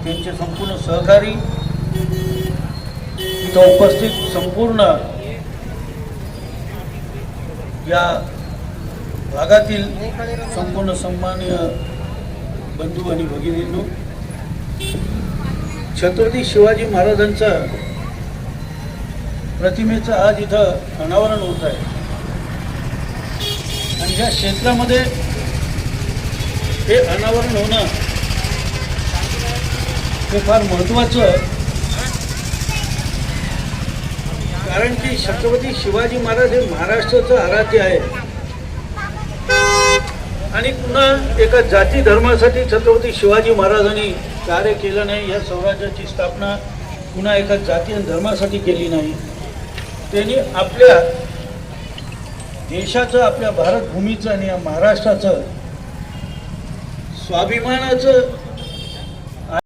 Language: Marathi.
त्यांचे संपूर्ण सहकारी, इथं उपस्थित संपूर्ण या भागातील संपूर्ण सन्माननीय बंधू आणि भगिनींनो, छत्रपती शिवाजी महाराजांचा प्रतिमेचं आज इथं अनावरण होत आहे आणि या क्षेत्रामध्ये हे अनावरण होणं हे फार महत्त्वाचं, कारण की छत्रपती शिवाजी महाराज हे महाराष्ट्राचं आराध्य आहे आणि पुन्हा एका जाती धर्मासाठी छत्रपती शिवाजी महाराजांनी कार्य केलं नाही. या स्वराज्याची स्थापना पुन्हा एका जाती आणि धर्मासाठी केली नाही. त्यांनी आपल्या देशाचं, आपल्या भारत भूमीचं आणि या महाराष्ट्राचं स्वाभिमानाचं